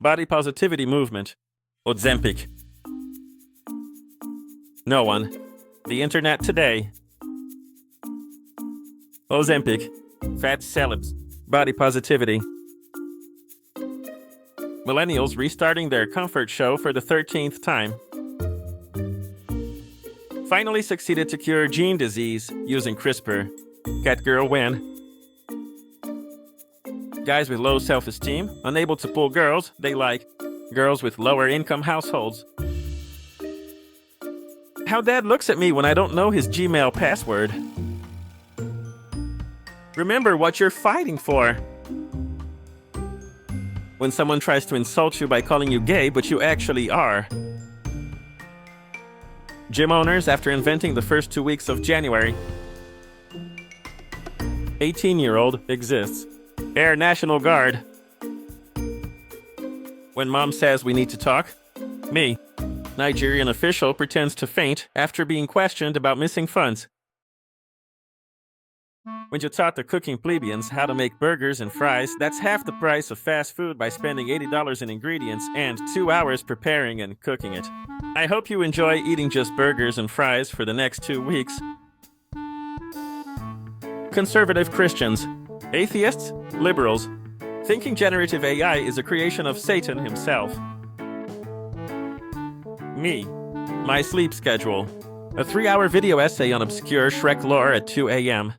Body positivity movement. Ozempic. No one. The internet today. Ozempic. Fat celebs. Body positivity. Millennials restarting their comfort show for the 13th time. Finally succeeded to cure gene disease using CRISPR. Catgirl win. Guys with low self-esteem, unable to pull girls they like. Girls with lower income households. How dad looks at me when I don't know his Gmail password. Remember what you're fighting for. When someone tries to insult you by calling you gay, but you actually are. Gym owners after inventing the first 2 weeks of January. 18-year-old exists. Air National Guard. When mom says we need to talk. Me. Nigerian official pretends to faint after being questioned about missing funds. When you taught the cooking plebeians how to make burgers and fries, that's half the price of fast food by spending $80 in ingredients and 2 hours preparing and cooking it. I hope you enjoy eating just burgers and fries for the next 2 weeks. Conservative Christians. Atheists, liberals, thinking generative AI is a creation of Satan himself. Me. My sleep schedule. A 3-hour video essay on obscure Shrek lore at 2 a.m.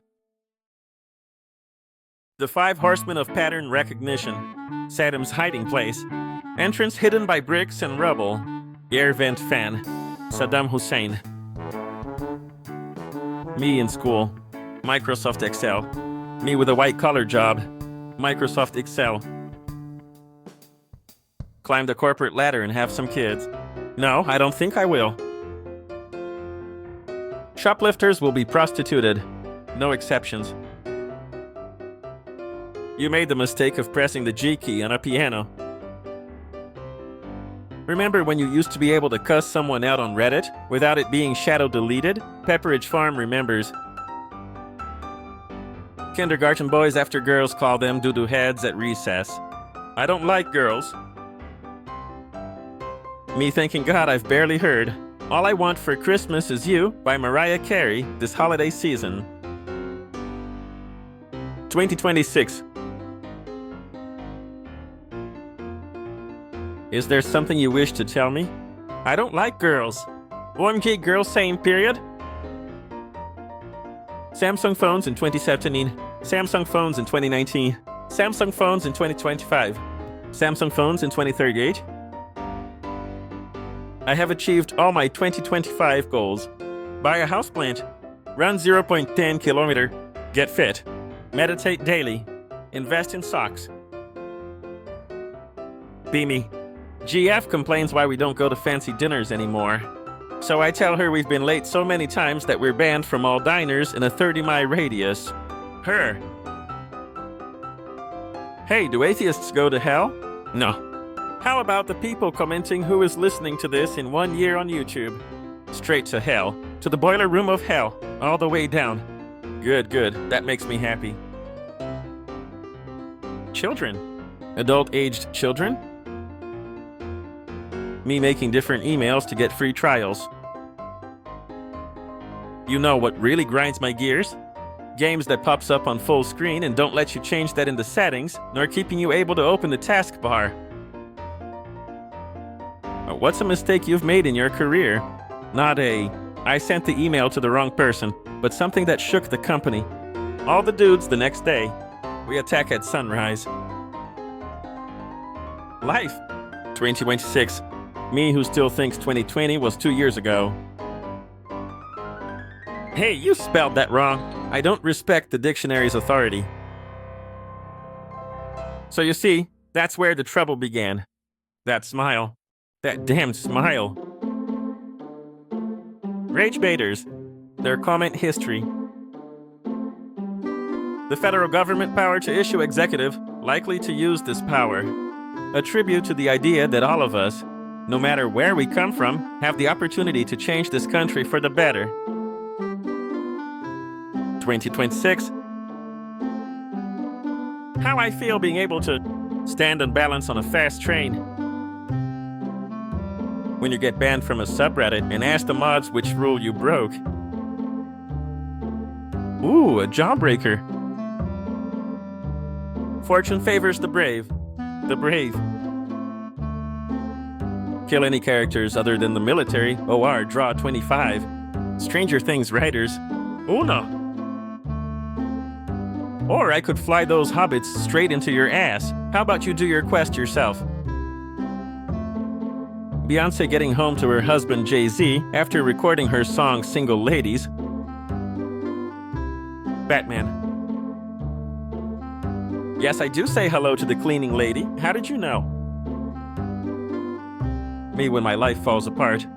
The 5 Horsemen of Pattern Recognition. Saddam's hiding place. Entrance hidden by bricks and rubble. Air vent fan. Saddam Hussein. Me in school. Microsoft Excel. Me with a white-collar job. Microsoft Excel. Climb the corporate ladder and have some kids. No, I don't think I will. Shoplifters will be prostituted. No exceptions. You made the mistake of pressing the G key on a piano. Remember when you used to be able to cuss someone out on Reddit without it being shadow deleted? Pepperidge Farm remembers. Kindergarten boys after girls call them doo-doo heads at recess. I don't like girls. Me thanking God I've barely heard All I Want for Christmas Is You by Mariah Carey this holiday season. 2026. Is there something you wish to tell me? I don't like girls. OMG girls saying period? Samsung phones in 2017, Samsung phones in 2019, Samsung phones in 2025, Samsung phones in 2038. I have achieved all my 2025 goals. Buy a houseplant, run 0.10 kilometer, get fit, meditate daily, invest in socks. Be me. GF complains why we don't go to fancy dinners anymore. So I tell her we've been late so many times that we're banned from all diners in a 30-mile radius. Her. Hey, do atheists go to hell? No. How about the people commenting who is listening to this in 1 year on YouTube? Straight to hell. To the boiler room of hell. All the way down. Good, good. That makes me happy. Children. Adult-aged children? Me making different emails to get free trials. You know what really grinds my gears? Games that pops up on full screen and don't let you change that in the settings, nor keeping you able to open the taskbar. What's a mistake you've made in your career? Not I sent the email to the wrong person, but something that shook the company. All the dudes the next day. We attack at sunrise. Life. 2026. Me who still thinks 2020 was 2 years ago. Hey, you spelled that wrong. I don't respect the dictionary's authority. So you see, that's where the trouble began. That smile. That damned smile. Rage baiters. Their comment history. The federal government power to issue executive, likely to use this power. A tribute to the idea that all of us, no matter where we come from, have the opportunity to change this country for the better. 2026. How I feel being able to stand and balance on a fast train, when you get banned from a subreddit and ask the mods which rule you broke. Ooh, a jawbreaker. Fortune favors the brave. The brave. Kill any characters other than the military. OR, draw 25. Stranger Things writers. Uno. Or I could fly those hobbits straight into your ass. How about you do your quest yourself? Beyonce getting home to her husband Jay-Z after recording her song Single Ladies. Batman. Yes, I do say hello to the cleaning lady. How did you know? Me when my life falls apart.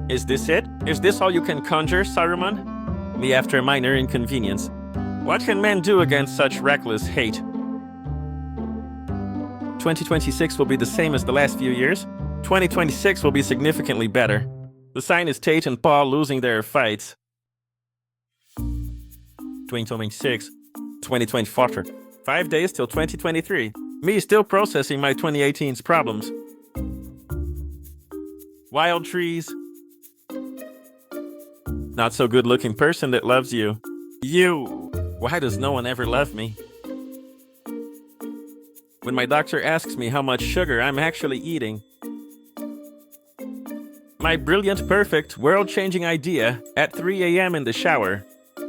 Is this it? Is this all you can conjure, Saruman? Me after a minor inconvenience. What can men do against such reckless hate? 2026 will be the same as the last few years. 2026 will be significantly better. The sign is Tate and Paul losing their fights. 2026, 2024. 5 days till 2023. Me still processing my 2018's problems. Wild trees. Not so good looking person that loves you. You. Why does no one ever love me? When my doctor asks me how much sugar I'm actually eating. My brilliant, perfect, world-changing idea at 3 a.m. in the shower.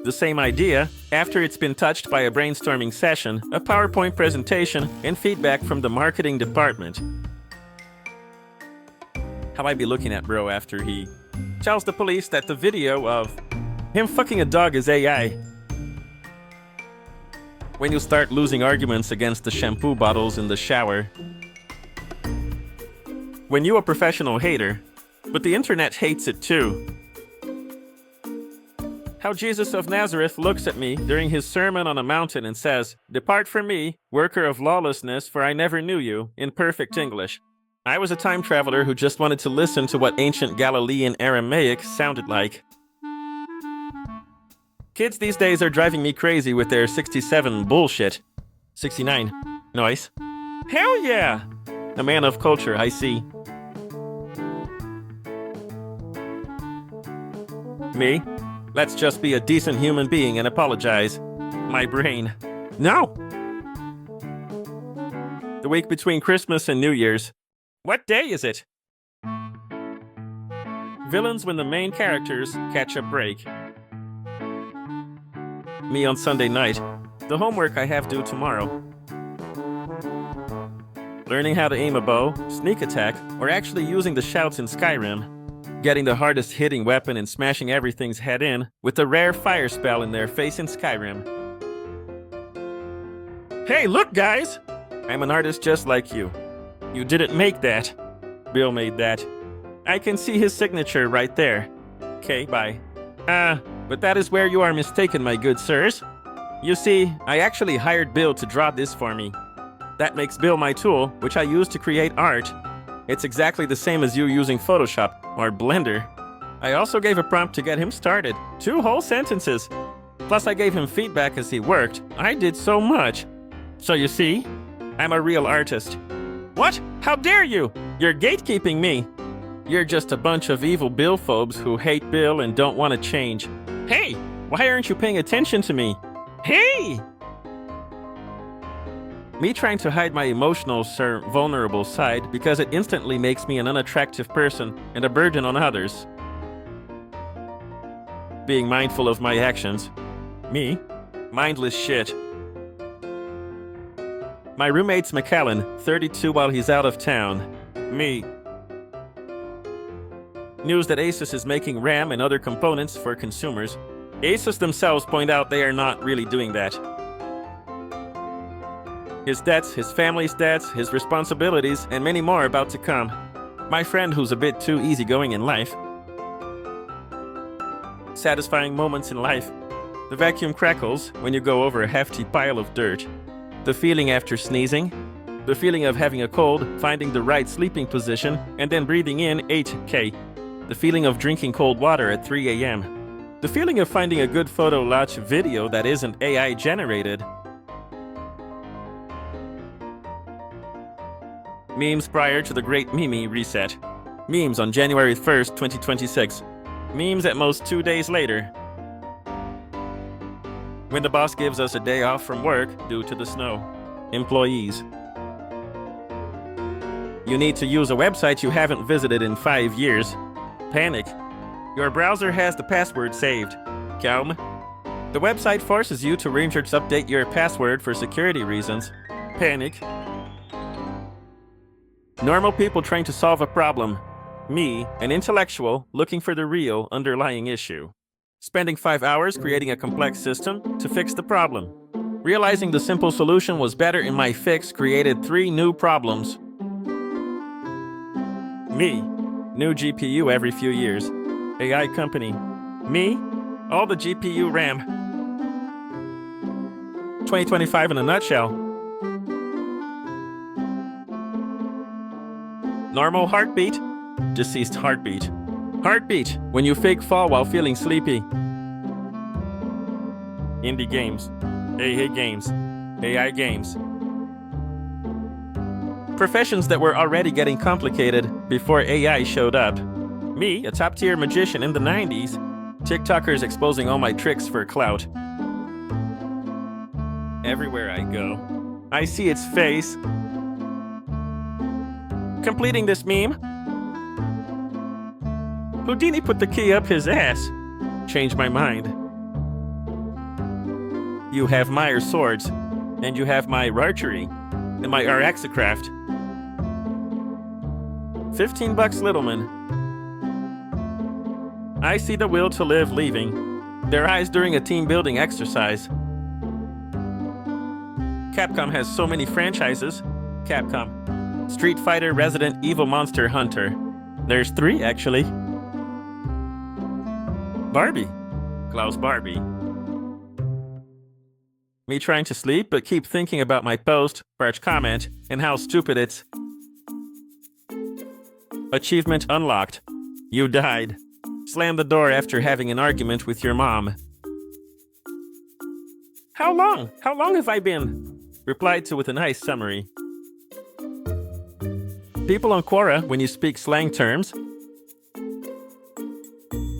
The same idea after it's been touched by a brainstorming session, a PowerPoint presentation, and feedback from the marketing department. How I be looking at bro after he tells the police that the video of him fucking a dog is AI. When you start losing arguments against the shampoo bottles in the shower. When you a professional hater, but the internet hates it too. How Jesus of Nazareth looks at me during his sermon on a mountain and says, "Depart from me, worker of lawlessness, for I never knew you," in perfect English. I was a time traveler who just wanted to listen to what ancient Galilean Aramaic sounded like. Kids these days are driving me crazy with their 67 bullshit. 69. Nice. Hell yeah! A man of culture, I see. Me? Let's just be a decent human being and apologize. My brain. No! The week between Christmas and New Year's. What day is it? Villains when the main characters catch a break. Me on Sunday night. The homework I have due tomorrow. Learning how to aim a bow, sneak attack, or actually using the shouts in Skyrim. Getting the hardest hitting weapon and smashing everything's head in with a rare fire spell in their face in Skyrim. Hey, look guys! I'm an artist just like you. You didn't make that. Bill made that. I can see his signature right there. Okay, bye. But that is where you are mistaken, my good sirs. You see, I actually hired Bill to draw this for me. That makes Bill my tool, which I use to create art. It's exactly the same as you using Photoshop or Blender. I also gave a prompt to get him started. 2 whole sentences. Plus I gave him feedback as he worked. I did so much. So you see, I'm a real artist. What? How dare you? You're gatekeeping me. You're just a bunch of evil Bill-phobes who hate Bill and don't want to change. Hey, why aren't you paying attention to me? Hey! Me trying to hide my emotional, vulnerable side because it instantly makes me an unattractive person and a burden on others. Being mindful of my actions. Me? Mindless shit. My roommate's McAllen, 32 while he's out of town. Me. News that Asus is making RAM and other components for consumers. Asus themselves point out they are not really doing that. His debts, his family's debts, his responsibilities, and many more about to come. My friend who's a bit too easygoing in life. Satisfying moments in life. The vacuum crackles when you go over a hefty pile of dirt. The feeling after sneezing. The feeling of having a cold, finding the right sleeping position, and then breathing in 8K. The feeling of drinking cold water at 3 a.m. The feeling of finding a good photo latch video that isn't AI generated. Memes prior to the great meme reset. Memes on January 1st, 2026. Memes at most 2 days later. When the boss gives us a day off from work due to the snow. Employees. You need to use a website you haven't visited in 5 years. Panic. Your browser has the password saved. Calm. The website forces you to update your password for security reasons. Panic. Normal people trying to solve a problem. Me, an intellectual, looking for the real underlying issue. Spending 5 hours creating a complex system to fix the problem. Realizing the simple solution was better in my fix created 3 new problems. Me, new GPU every few years. AI company. Me, all the GPU RAM. 2025 in a nutshell. Normal heartbeat, deceased heartbeat. Heartbeat, when you fake fall while feeling sleepy. Indie games. Hey games. AI games. Professions that were already getting complicated before AI showed up. Me, a top-tier magician in the 90s. TikTokers exposing all my tricks for clout. Everywhere I go, I see its face. Completing this meme. Houdini put the key up his ass. Changed my mind. You have my swords, and you have my archery, and my Araxicraft. $15 Littleman. I see the will to live leaving. Their eyes during a team building exercise. Capcom has so many franchises. Capcom. Street Fighter, Resident Evil, Monster Hunter. There's 3 actually. Barbie. Klaus Barbie. Me trying to sleep but keep thinking about my post, barge comment, and how stupid it's. Achievement unlocked. You died. Slam the door after having an argument with your mom. How long? How long have I been? Replied to with a nice summary. People on Quora when you speak slang terms.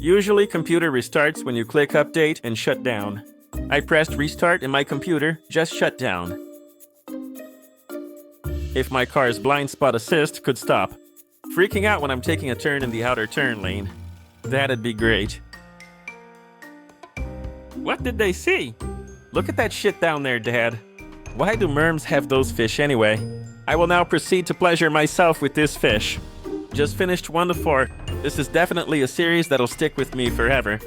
Usually computer restarts when you click update and shut down. I pressed restart and my computer just shut down. If my car's blind spot assist could stop. Freaking out when I'm taking a turn in the outer turn lane. That'd be great. What did they see? Look at that shit down there, Dad. Why do merms have those fish anyway? I will now proceed to pleasure myself with this fish. Just finished 1 to 4. This is definitely a series that'll stick with me forever.